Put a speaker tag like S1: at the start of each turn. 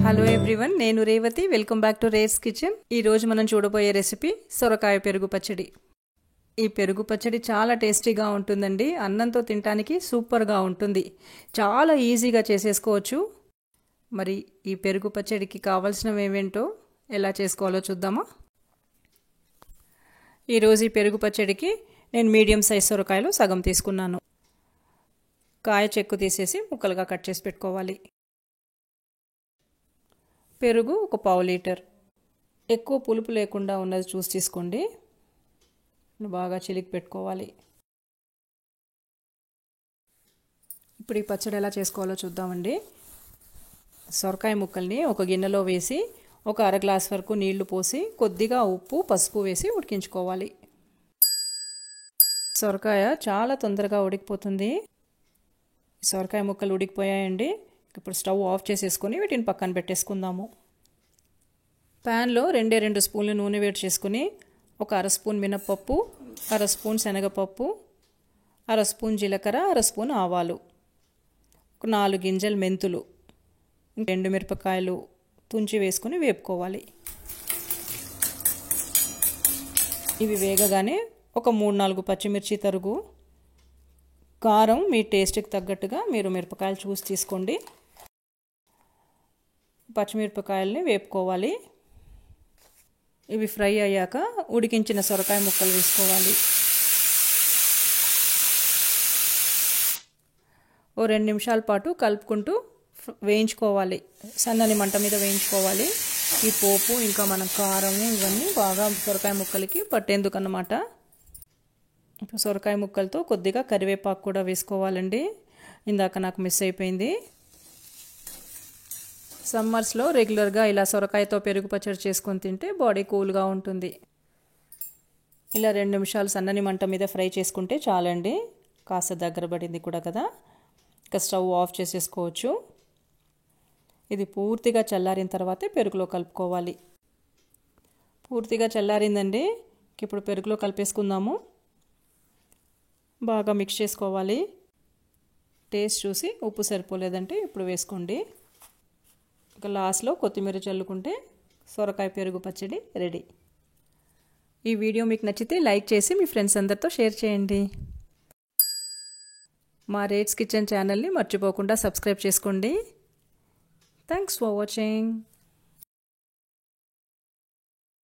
S1: Hello everyone, నేను Revathi. Welcome back to రేర్స్ kitchen. ఈరోజు మనం చూడబోయే రెసిపీ సొరకాయ పెరుగు పచ్చడి. ఈ పెరుగు పచ్చడి చాలా టేస్టీగా ఉంటుందండి. అన్నంతో తినడానికి సూపర్గా ఉంటుంది. చాలా ఈజీగా చేసేసుకోవచ్చు. మరి ఈ పెరుగు పచ్చడికి కావాల్సినవి ఏమేంటో ఎలా చేసుకోవాలో చూద్దామా. ఈరోజు ఈ పెరుగు పచ్చడికి నేను మీడియం సైజ్ సొరకాయలు సగం తీసుకున్నాను. కాయ చెక్కు తీసేసి ముక్కలుగా కట్ చేసి పెట్టుకోవాలి. పెరుగు ఒక పావు లీటర్. ఎక్కువ పులుపు లేకుండా ఉన్నది చూసి తీసుకోండి. బాగా చిలికి పెట్టుకోవాలి. ఇప్పుడు ఈ పచ్చడి ఎలా చేసుకోవాలో చూద్దామండి. సొరకాయ ముక్కల్ని ఒక గిన్నెలో వేసి ఒక అర గ్లాస్ వరకు నీళ్లు పోసి కొద్దిగా ఉప్పు పసుపు వేసి ఉడికించుకోవాలి. సొరకాయ చాలా తొందరగా ఉడికిపోతుంది. సొరకాయ ముక్కలు ఉడికిపోయాయండి. ఇప్పుడు స్టవ్ ఆఫ్ చేసేసుకొని వీటిని పక్కన పెట్టేసుకుందాము. ప్యాన్లో 2 స్పూన్లు నూనె వేడి చేసుకుని ఒక అర స్పూన్ మినప్పప్పు, అర స్పూన్ శనగపప్పు, అర స్పూన్ జీలకర్ర, అర స్పూన్ ఆవాలు, ఒక 4 గింజలు మెంతులు, ఎండుమిరపకాయలు తుంచి వేసుకొని వేపుకోవాలి. ఇవి వేగగానే ఒక 3-4 పచ్చిమిర్చి తరుగు, కారం మీ టేస్ట్కి తగ్గట్టుగా మీరు మిరపకాయలు చూసి తీసుకోండి. పచ్చిమిరపకాయలని వేపుకోవాలి. ఇవి ఫ్రై అయ్యాక ఉడికించిన సొరకాయ ముక్కలు వేసుకోవాలి. ఓ 2 నిమిషాల పాటు కలుపుకుంటూ వేయించుకోవాలి. సన్నని మంట మీద వేయించుకోవాలి. ఈ పోపు ఇంకా మన కారము ఇవన్నీ బాగా సొరకాయ ముక్కలకి పట్టేందుకన్నమాట. ఇప్పుడు సొరకాయ ముక్కలతో కొద్దిగా కరివేపాకు కూడా వేసుకోవాలండి. ఇందాక నాకు మిస్ అయిపోయింది. సమ్మర్స్లో రెగ్యులర్గా ఇలా సొరకాయతో పెరుగు పచ్చడి చేసుకొని తింటే బాడీ కూల్గా ఉంటుంది. ఇలా 2 నిమిషాలు సన్నని మంట మీద ఫ్రై చేసుకుంటే చాలండి. కాస్త దగ్గర పడింది కూడా కదా. ఇక స్టవ్ ఆఫ్ చేసేసుకోవచ్చు. ఇది పూర్తిగా చల్లారిన తర్వాతే పెరుగులో కలుపుకోవాలి. పూర్తిగా చల్లారిందండి. ఇప్పుడు పెరుగులో కలిపేసుకుందాము. బాగా మిక్స్ చేసుకోవాలి. టేస్ట్ చూసి ఉప్పు సరిపోలేదంటే ఇప్పుడు వేసుకోండి. ఇక లాస్ట్లో కొత్తిమీర చల్లుకుంటే సొరకాయ పెరుగు పచ్చడి రెడీ. ఈ వీడియో మీకు నచ్చితే లైక్ చేసి మీ ఫ్రెండ్స్ అందరితో షేర్ చేయండి. మా రేట్స్ కిచెన్ ఛానల్ని మర్చిపోకుండా సబ్స్క్రైబ్ చేసుకోండి. Thanks for watching.